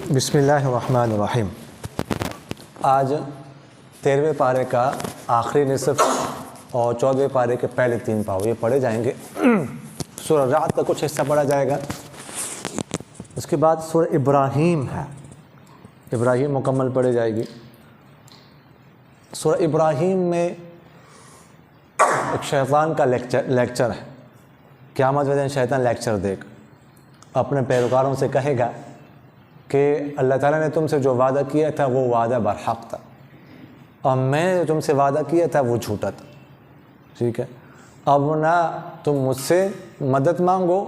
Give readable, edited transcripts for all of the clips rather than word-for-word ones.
بسم اللہ الرحمن الرحیم۔ آج 13ویں پارے کا آخری نصف اور 14ویں پارے کے پہلے 3 پاؤ یہ پڑھے جائیں گے۔ سورہ رعد کا کچھ حصہ پڑھا جائے گا، اس کے بعد سورہ ابراہیم ہے، ابراہیم مکمل پڑھی جائے گی۔ سورہ ابراہیم میں ایک شیطان کا لیکچر ہے۔ قیامت والے دن شیطان لیکچر دے گا، اپنے پیروکاروں سے کہے گا کہ اللہ تعالیٰ نے تم سے جو وعدہ کیا تھا وہ وعدہ برحق تھا، اور میں نے جو تم سے وعدہ کیا تھا وہ جھوٹا تھا، ٹھیک ہے؟ اب نہ تم مجھ سے مدد مانگو،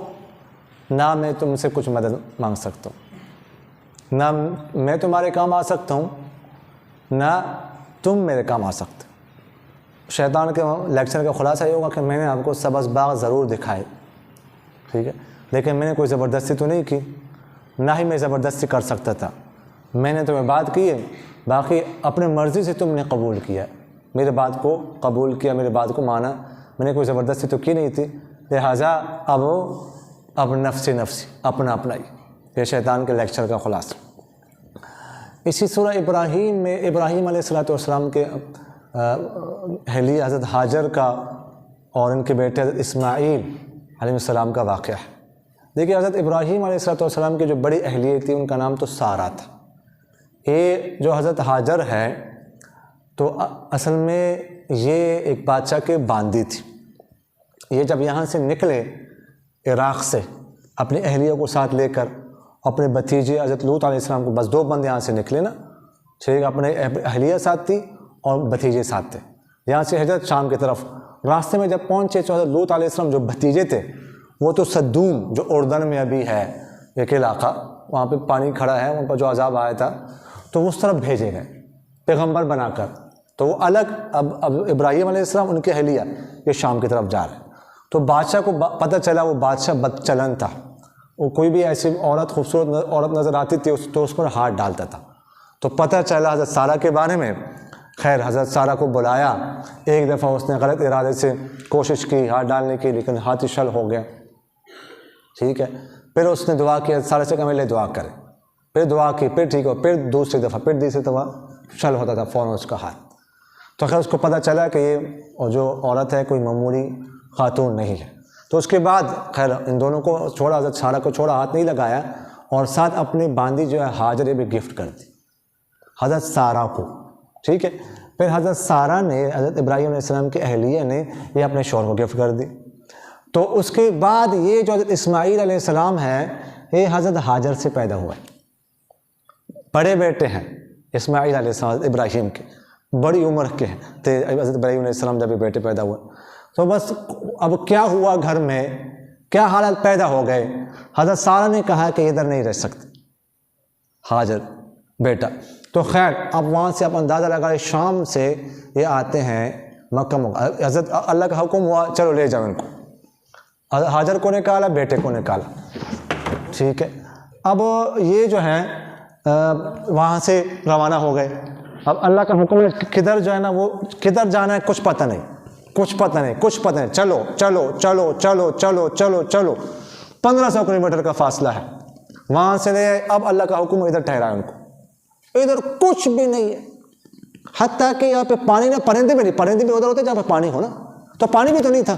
نہ میں تم سے کچھ مدد مانگ سکتا ہوں، نہ میں تمہارے کام آ سکتا ہوں، نہ تم میرے کام آ سکتے۔ شیطان کے لیکچر کا خلاصہ یہ ہوگا کہ میں نے آپ کو سبز باغ ضرور دکھائے، ٹھیک ہے، لیکن میں نے کوئی زبردستی تو نہیں کی، نہ ہی میں زبردستی کر سکتا تھا۔ میں نے تمہیں بات کی ہے، باقی اپنے مرضی سے تم نے قبول کیا، میرے بات کو قبول کیا، میرے بات کو مانا، میں نے کوئی زبردستی تو کی نہیں تھی، لہٰذا اب نفسی اپنا ہی۔ یہ شیطان کے لیکچر کا خلاصہ۔ اسی سورہ ابراہیم میں ابراہیم علیہ السلام کے اہلیہ حضرت ہاجر کا اور ان کے بیٹے حضرت اسماعیل علیہ السلام کا واقعہ ہے۔ دیکھیے، حضرت ابراہیم علیہ السلام کی جو بڑی اہلیہ تھی ان کا نام تو سارہ تھا۔ یہ جو حضرت ہاجر ہے تو اصل میں یہ ایک بادشاہ کے باندی تھی۔ یہ جب یہاں سے نکلے عراق سے اپنی اہلیہ کو ساتھ لے کر، اپنے بھتیجے حضرت لوط علیہ السلام کو، بس 2 بند یہاں سے نکلے نا، ٹھیک، اپنے اہلیہ ساتھ تھی اور بھتیجے ساتھ تھے، یہاں سے ہجرت شام کی طرف۔ راستے میں جب پہنچے تو حضرت لوط علیہ السلام جو بھتیجے تھے وہ تو صدوم، جو اردن میں ابھی ہے ایک علاقہ، وہاں پہ پانی کھڑا ہے، ان پر جو عذاب آیا تھا، تو اس طرف بھیجے گئے پیغمبر بنا کر۔ تو وہ الگ اب ابراہیم علیہ السلام ان کے اہلیہ یہ شام کی طرف جا رہے ہیں۔ تو بادشاہ کو پتہ چلا، وہ بادشاہ بد چلن تھا، وہ کوئی بھی ایسی عورت، خوبصورت عورت نظر آتی تھی تو اس پر ہاتھ ڈالتا تھا۔ تو پتہ چلا حضرت سارہ کے بارے میں۔ خیر، حضرت سارہ کو بلایا، ایک دفعہ اس نے غلط ارادے سے کوشش کی ہاتھ ڈالنے کی، لیکن ہاتھ ہی شل ہو گیا، ٹھیک ہے۔ پھر اس نے دعا کی، حضرت سارہ سے کہ میرے لیے دعا کرے، پھر دعا کی، پھر ٹھیک ہو، پھر دوسری دفعہ شل ہوتا تھا فوراً اس کا ہاتھ۔ تو خیر اس کو پتہ چلا کہ یہ جو عورت ہے کوئی معمولی خاتون نہیں ہے۔ تو اس کے بعد خیر ان دونوں کو چھوڑا، حضرت سارہ کو چھوڑا، ہاتھ نہیں لگایا، اور ساتھ اپنی باندی جو ہے ہاجر بھی گفٹ کر دی حضرت سارہ کو، ٹھیک ہے۔ پھر حضرت سارہ نے، حضرت ابراہیم علیہ السلام کے اہلیہ نے یہ اپنے شوہر کو گفٹ کر دی۔ تو اس کے بعد یہ جو حضرت اسماعیل علیہ السلام ہے یہ حضرت ہاجر سے پیدا ہوا ہے، بڑے بیٹے ہیں اسماعیل علیہ السلام ابراہیم کے، بڑی عمر کے تھے حضرت ابراہیم علیہ السلام جب یہ بیٹے پیدا ہوئے۔ تو بس اب کیا ہوا، گھر میں کیا حالات پیدا ہو گئے، حضرت سارہ نے کہا کہ ادھر نہیں رہ سکتے ہاجر بیٹا۔ تو خیر اب وہاں سے آپ اندازہ لگائے، شام سے یہ آتے ہیں مکہ، حضرت اللہ کا حکم ہوا چلو لے جاؤ ان کو، ہاجر کو نکالا، بیٹے کو نکالا، ٹھیک ہے۔ اب یہ جو ہے وہاں سے روانہ ہو گئے۔ اب اللہ کا حکم ہے کدھر جو ہے نا، وہ کدھر جانا ہے کچھ پتہ نہیں، چلو 1500 کلومیٹر کا فاصلہ ہے وہاں سے لے۔ اب اللہ کا حکم ادھر ٹھہرا ان کو، ادھر کچھ بھی نہیں ہے، حتیٰ کہ یہاں پہ پانی نہ، پرندے بھی ادھر ہوتے جہاں پہ پانی ہو نا، تو پانی بھی تو نہیں تھا۔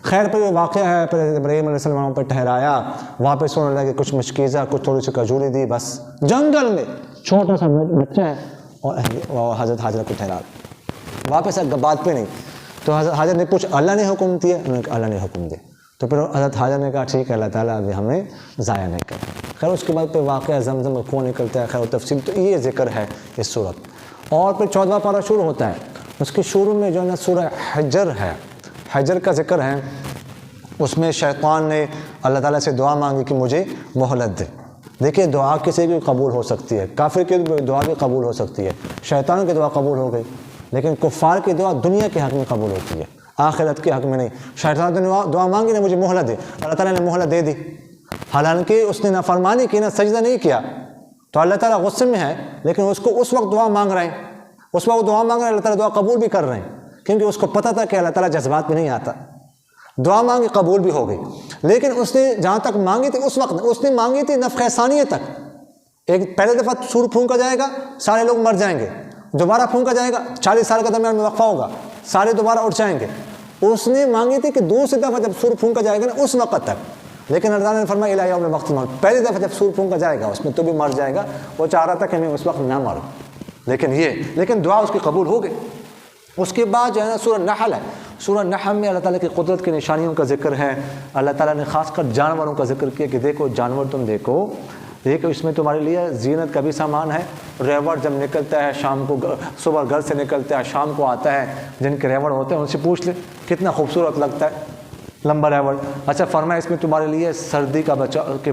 خیر پہ یہ واقعہ ہے، پھر ابراہیم علیہ السلام پہ ٹھہرایا، وہاں پہ سونے لگے، کچھ مشکیزہ، کچھ تھوڑی سی کھجوری دی، بس جنگل میں چھوٹا سا بچہ ہے، اور حضرت حاجر کو ٹھہرا، واپس بات پہ نہیں۔ تو حضرت حاجر نے کچھ اللہ نے حکم دیا، اللہ نے حکم دیا، تو پھر حضرت حاجر نے کہا ٹھیک ہے اللہ تعالیٰ ابھی ہمیں ضائع نہیں کرے۔ خیر اس کے بعد پھر واقعہ زمزم میں کنواں نکلتا ہے، خیر و تفصیل تو یہ ذکر ہے اس صورت۔ اور پھر 14واں پارہ شروع ہوتا ہے، اس کے شروع میں جو ہے نا سورہ حجر ہے، حجر کا ذکر ہے۔ اس میں شیطان نے اللہ تعالیٰ سے دعا مانگی کہ مجھے مہلت دے۔ دیکھیے دعا کسی کی قبول ہو سکتی ہے، کافر کی دعا بھی قبول ہو سکتی ہے، شیطان کی دعا قبول ہو گئی، لیکن کفار کی دعا دنیا کے حق میں قبول ہوتی ہے، آخرت کے حق میں نہیں۔ شیطان نے دعا مانگی نا مجھے مہلت دے، اللہ تعالیٰ نے مہلت دے دی، حالانکہ اس نے نافرمانی کی نا، سجدہ نہیں کیا، تو اللہ تعالیٰ غصے میں ہے، لیکن اس کو اس وقت دعا مانگ رہے ہیں، اس وقت دعا مانگ رہے ہیں، اللہ تعالیٰ دعا قبول بھی کر رہے ہیں، کیونکہ اس کو پتہ تھا کہ اللہ تعالیٰ جذبات میں نہیں آتا۔ دعا مانگی قبول بھی ہو گئی، لیکن اس نے جہاں تک مانگی تھی اس وقت اس نے مانگی تھی نفخ ثانیہ تک، ایک پہلے دفعہ سور پھونکا جائے گا، سارے لوگ مر جائیں گے، دوبارہ پھونکا جائے گا، 40 سال کے درمیان میں وقفہ ہوگا، سارے دوبارہ اٹھ جائیں گے۔ اس نے مانگی تھی کہ دوسری دفعہ جب سور پھونکا جائے گا نا اس وقت تک، لیکن اللہ تعالیٰ نے فرمایا الی یوم وقت موت، پہلی دفعہ جب سور پھونکا جائے گا اس میں تو بھی مر جائے گا۔ وہ چاہ رہا تھا کہ میں اس وقت نہ مروں، لیکن دعا اس کی قبول ہو گئی۔ اس کے بعد جو ہے نا سورہ نحل ہے، سورہ نحل میں اللہ تعالیٰ کی قدرت کی نشانیوں کا ذکر ہے۔ اللہ تعالیٰ نے خاص کر جانوروں کا ذکر کیا کہ دیکھو جانور تم دیکھو اس میں تمہارے لیے زینت کا بھی سامان ہے۔ ریوڑ جب نکلتا ہے شام کو، صبح گھر سے نکلتا ہے شام کو آتا ہے، جن کے ریوڑ ہوتے ہیں ان سے پوچھ لے کتنا خوبصورت لگتا ہے لمبا ریوڑ۔ اچھا فرمایا اس میں تمہارے لیے سردی کا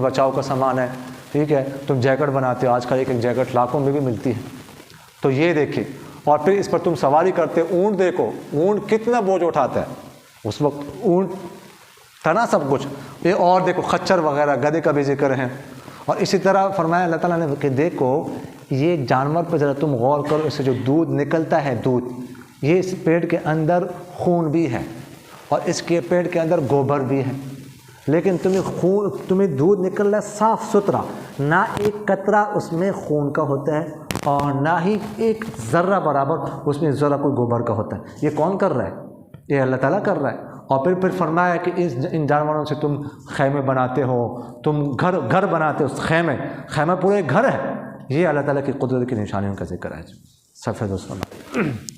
بچاؤ کا سامان ہے، ٹھیک ہے، تم جیکٹ بناتے ہو، آج کل ایک جیکٹ لاکھوں میں بھی ملتی ہے، تو یہ دیکھیں۔ اور پھر اس پر تم سواری کرتے، اونٹ دیکھو، اونٹ کتنا بوجھ اٹھاتا ہے، اس وقت اونٹ تھا نا سب کچھ یہ، اور دیکھو خچر وغیرہ، گدھے کا بھی ذکر ہے۔ اور اسی طرح فرمایا اللہ تعالیٰ نے کہ دیکھو یہ جانور پہ ذرا تم غور کرو، اس سے جو دودھ نکلتا ہے دودھ، یہ اس پیٹ کے اندر خون بھی ہے اور اس کے پیٹ کے اندر گوبر بھی ہے، لیکن تمہیں دودھ نکل رہا ہے صاف ستھرا، نہ ایک قطرہ اس میں خون کا ہوتا ہے اور نہ ہی ایک ذرہ برابر اس میں ذرہ کوئی گوبر کا ہوتا ہے۔ یہ کون کر رہا ہے؟ یہ اللہ تعالیٰ کر رہا ہے۔ اور پھر فرمایا کہ ان جانوروں سے تم خیمے بناتے ہو، تم گھر بناتے ہو، خیمہ پورے گھر ہے۔ یہ اللہ تعالیٰ کی قدرت کی نشانیوں کا ذکر ہے۔ صفحہ 209